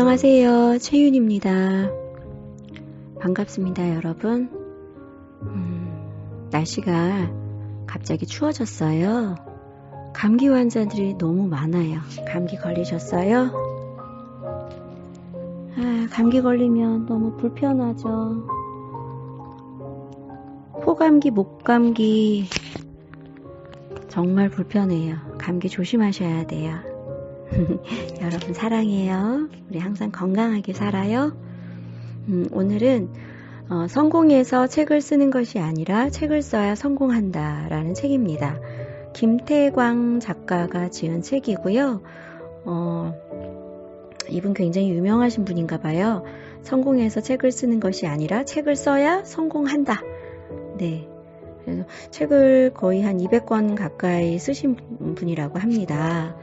안녕하세요. 최윤입니다. 반갑습니다, 여러분. 날씨가 갑자기 추워졌어요. 감기 환자들이 너무 많아요. 감기 걸리셨어요? 감기 걸리면 너무 불편하죠. 코감기, 목감기 정말 불편해요. 감기 조심하셔야 돼요. 여러분 사랑해요. 우리 항상 건강하게 살아요. 오늘은 성공해서 책을 쓰는 것이 아니라 책을 써야 성공한다 라는 책입니다. 김태광 작가가 지은 책이고요. 이분 굉장히 유명하신 분인가 봐요. 성공해서 책을 쓰는 것이 아니라 책을 써야 성공한다. 네. 그래서 책을 거의 한 200권 가까이 쓰신 분이라고 합니다.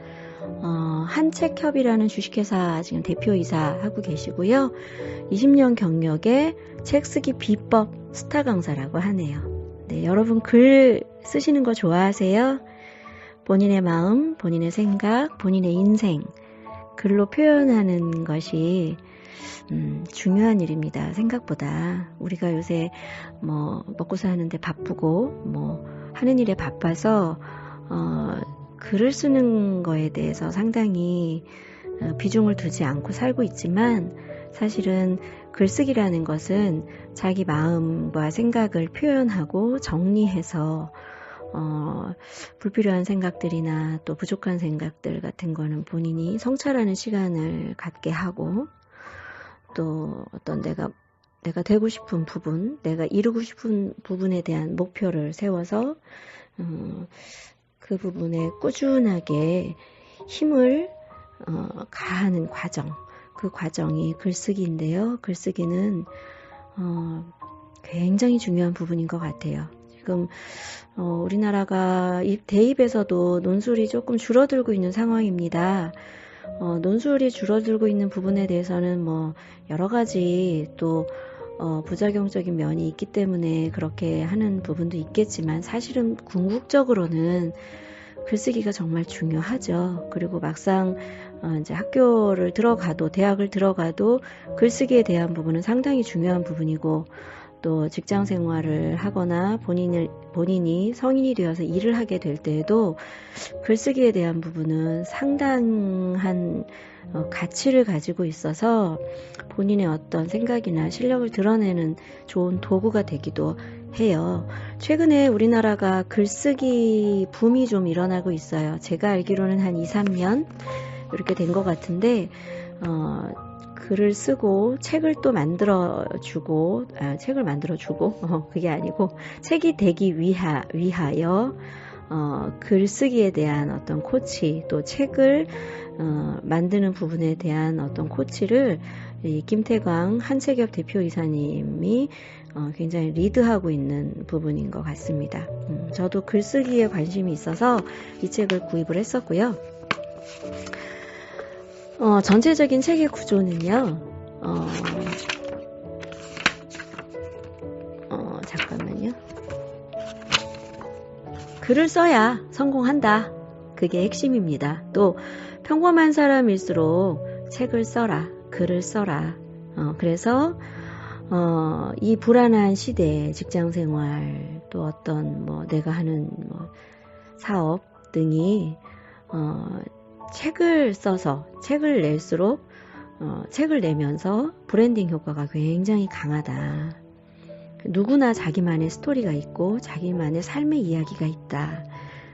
한책협이라는 주식회사 지금 대표이사 하고 계시고요. 20년 경력의 책 쓰기 비법 스타 강사라고 하네요. 네, 여러분 글 쓰시는 거 좋아하세요? 본인의 마음, 본인의 생각, 본인의 인생 글로 표현하는 것이 중요한 일입니다. 생각보다 우리가 요새 먹고 사는데 바쁘고 하는 일에 바빠서 글을 쓰는 거에 대해서 상당히 비중을 두지 않고 살고 있지만 사실은 글쓰기라는 것은 자기 마음과 생각을 표현하고 정리해서 불필요한 생각들이나 또 부족한 생각들 같은 거는 본인이 성찰하는 시간을 갖게 하고 또 어떤 내가 되고 싶은 부분, 내가 이루고 싶은 부분에 대한 목표를 세워서 그 부분에 꾸준하게 힘을 가하는 과정, 그 과정이 글쓰기인데요. 글쓰기는 굉장히 중요한 부분인 것 같아요. 지금 우리나라가 대입에서도 논술이 조금 줄어들고 있는 상황입니다. 논술이 줄어들고 있는 부분에 대해서는 여러 가지 또 부작용적인 면이 있기 때문에 그렇게 하는 부분도 있겠지만 사실은 궁극적으로는 글쓰기가 정말 중요하죠. 그리고 막상 이제 학교를 들어가도 대학을 들어가도 글쓰기에 대한 부분은 상당히 중요한 부분이고 또 직장 생활을 하거나 본인이 성인이 되어서 일을 하게 될 때에도 글쓰기에 대한 부분은 상당한 가치를 가지고 있어서 본인의 어떤 생각이나 실력을 드러내는 좋은 도구가 되기도 해요. 최근에 우리나라가 글쓰기 붐이 좀 일어나고 있어요. 제가 알기로는 한 2, 3년 이렇게 된 것 같은데 글을 쓰고 책을 또 만들어주고 그게 아니고 책이 되기 위하여 글쓰기에 대한 어떤 코치 또 책을 만드는 부분에 대한 어떤 코치를 이 김태광 한책협 대표이사님이 굉장히 리드하고 있는 부분인 것 같습니다. 저도 글쓰기에 관심이 있어서 이 책을 구입을 했었고요. 전체적인 책의 구조는요. 잠깐만요. 글을 써야 성공한다. 그게 핵심입니다. 또 평범한 사람일수록 책을 써라. 글을 써라. 그래서 이 불안한 시대에 직장생활 또 어떤 내가 하는 사업 등이 책을 써서 책을 낼수록 책을 내면서 브랜딩 효과가 굉장히 강하다. 누구나 자기만의 스토리가 있고 자기만의 삶의 이야기가 있다.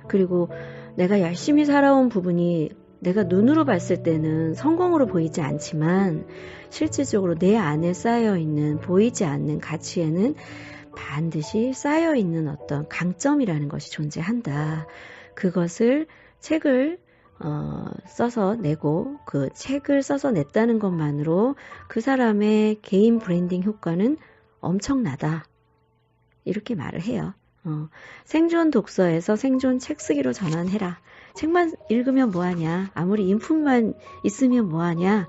그리고 내가 열심히 살아온 부분이 내가 눈으로 봤을 때는 성공으로 보이지 않지만 실질적으로 내 안에 쌓여있는 보이지 않는 가치에는 반드시 쌓여있는 어떤 강점이라는 것이 존재한다. 그것을 책을 써서 내고 그 책을 써서 냈다는 것만으로 그 사람의 개인 브랜딩 효과는 엄청나다. 이렇게 말을 해요. 생존 독서에서 생존 책 쓰기로 전환해라. 책만 읽으면 뭐하냐. 아무리 인풋만 있으면 뭐하냐.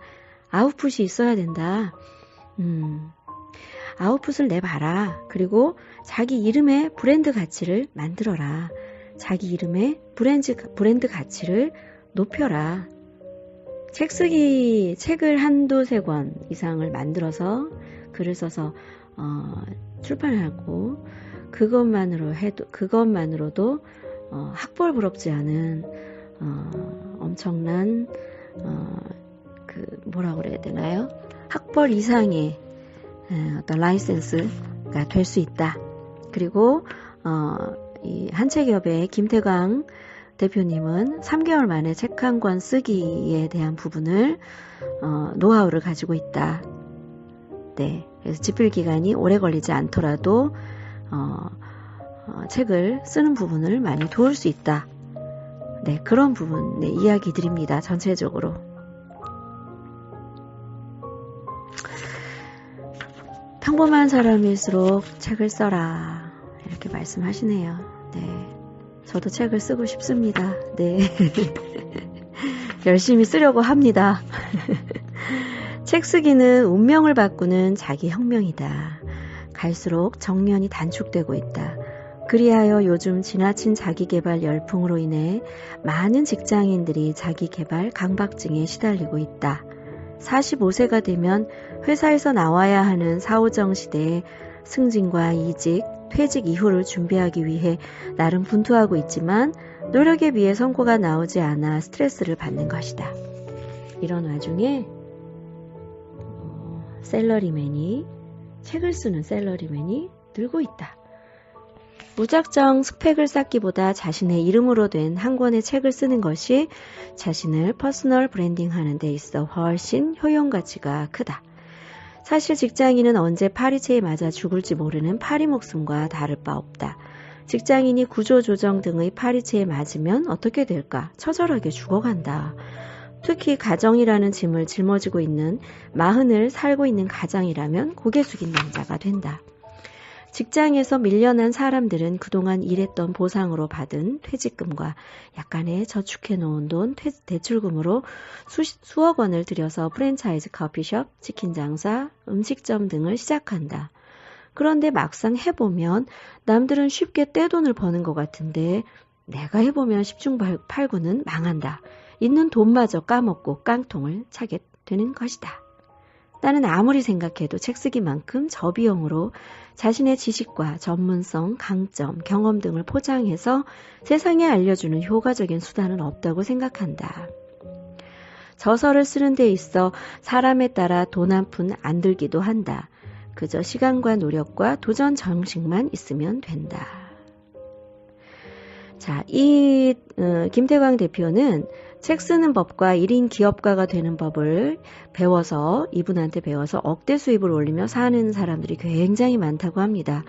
아웃풋이 있어야 된다. 아웃풋을 내봐라. 그리고 자기 이름의 브랜드 가치를 만들어라. 자기 이름의 브랜드 가치를 높여라. 책을 한두 세 권 이상을 만들어서 글을 써서 출판을 하고 그것만으로도 학벌 부럽지 않은 엄청난 뭐라 그래야 되나요? 학벌 이상의 어떤 라이센스가 될 수 있다. 그리고 이 한책협의 김태광 대표님은 3개월 만에 책 한 권 쓰기에 대한 부분을 노하우를 가지고 있다. 네, 그래서 집필 기간이 오래 걸리지 않더라도 책을 쓰는 부분을 많이 도울 수 있다. 네, 그런 부분 이야기 드립니다. 전체적으로. 평범한 사람일수록 책을 써라 이렇게 말씀하시네요. 네, 저도 책을 쓰고 싶습니다. 네, 열심히 쓰려고 합니다. 책 쓰기는 운명을 바꾸는 자기 혁명이다. 갈수록 정면이 단축되고 있다. 그리하여 요즘 지나친 자기개발 열풍으로 인해 많은 직장인들이 자기개발 강박증에 시달리고 있다. 45세가 되면 회사에서 나와야 하는 사후정 시대에 승진과 이직, 퇴직 이후를 준비하기 위해 나름 분투하고 있지만 노력에 비해 성과가 나오지 않아 스트레스를 받는 것이다. 이런 와중에 책을 쓰는 샐러리맨이 늘고 있다. 무작정 스펙을 쌓기보다 자신의 이름으로 된 한 권의 책을 쓰는 것이 자신을 퍼스널 브랜딩 하는 데 있어 훨씬 효용가치가 크다. 사실 직장인은 언제 파리채에 맞아 죽을지 모르는 파리 목숨과 다를 바 없다. 직장인이 구조조정 등의 파리채에 맞으면 어떻게 될까? 처절하게 죽어간다. 특히 가정이라는 짐을 짊어지고 있는 40을 살고 있는 가장이라면 고개 숙인 남자가 된다. 직장에서 밀려난 사람들은 그동안 일했던 보상으로 받은 퇴직금과 약간의 저축해 놓은 돈 대출금으로 수억 원을 들여서 프랜차이즈 커피숍, 치킨 장사, 음식점 등을 시작한다. 그런데 막상 해보면 남들은 쉽게 떼돈을 버는 것 같은데 내가 해보면 10중 8구는 망한다. 있는 돈마저 까먹고 깡통을 차게 되는 것이다. 나는 아무리 생각해도 책쓰기만큼 저비용으로 자신의 지식과 전문성, 강점, 경험 등을 포장해서 세상에 알려주는 효과적인 수단은 없다고 생각한다. 저서를 쓰는 데 있어 사람에 따라 돈 한 푼 안 들기도 한다. 그저 시간과 노력과 도전 정신만 있으면 된다. 자, 김태광 대표는 책 쓰는 법과 1인 기업가가 되는 법을 이분한테 배워서 억대 수입을 올리며 사는 사람들이 굉장히 많다고 합니다.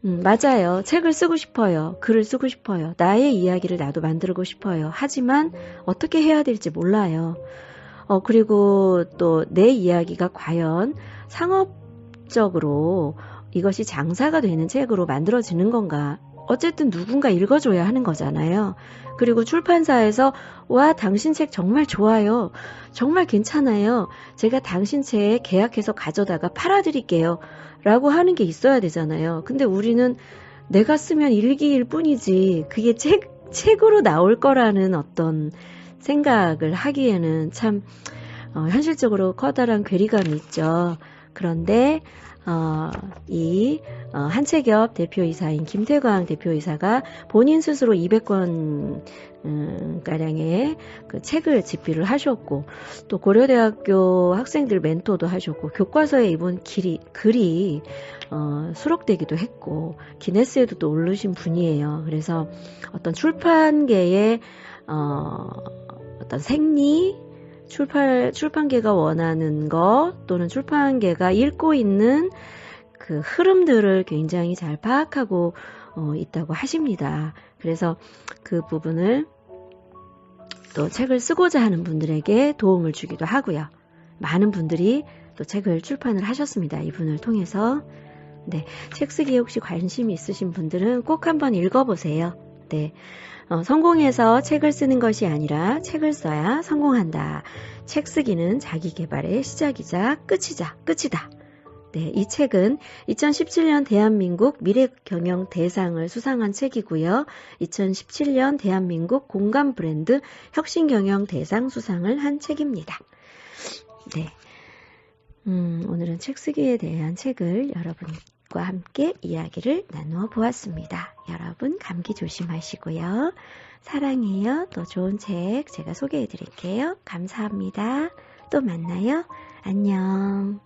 맞아요. 책을 쓰고 싶어요. 글을 쓰고 싶어요. 나의 이야기를 나도 만들고 싶어요. 하지만 어떻게 해야 될지 몰라요. 그리고 또 내 이야기가 과연 상업적으로 이것이 장사가 되는 책으로 만들어지는 건가? 어쨌든 누군가 읽어줘야 하는 거잖아요. 그리고 출판사에서 와, 당신 책 정말 좋아요. 정말 괜찮아요. 제가 당신 책 계약해서 가져다가 팔아드릴게요. 라고 하는 게 있어야 되잖아요. 근데 우리는 내가 쓰면 일기일 뿐이지 그게 책으로 나올 거라는 어떤 생각을 하기에는 참 현실적으로 커다란 괴리감이 있죠. 그런데 한책협 대표이사인 김태광 대표이사가 본인 스스로 200권 가량의 그 책을 집필을 하셨고 또 고려대학교 학생들 멘토도 하셨고 교과서에 이번 글이 수록되기도 했고 기네스에도 또 오르신 분이에요. 그래서 어떤 출판계의 어떤 생리 출판계가 원하는 것 또는 출판계가 읽고 있는 그 흐름들을 굉장히 잘 파악하고 있다고 하십니다. 그래서 그 부분을 또 책을 쓰고자 하는 분들에게 도움을 주기도 하고요. 많은 분들이 또 책을 출판을 하셨습니다. 이분을 통해서. 네, 책 쓰기에 혹시 관심이 있으신 분들은 꼭 한번 읽어보세요. 네. 성공해서 책을 쓰는 것이 아니라 책을 써야 성공한다. 책 쓰기는 자기 개발의 시작이자 끝이다. 네, 이 책은 2017년 대한민국 미래경영대상을 수상한 책이고요. 2017년 대한민국 공감 브랜드 혁신경영대상 수상을 한 책입니다. 네, 오늘은 책 쓰기에 대한 책을 여러분과 함께 이야기를 나누어 보았습니다. 여러분 감기 조심하시고요. 사랑해요. 또 좋은 책 제가 소개해 드릴게요. 감사합니다. 또 만나요. 안녕.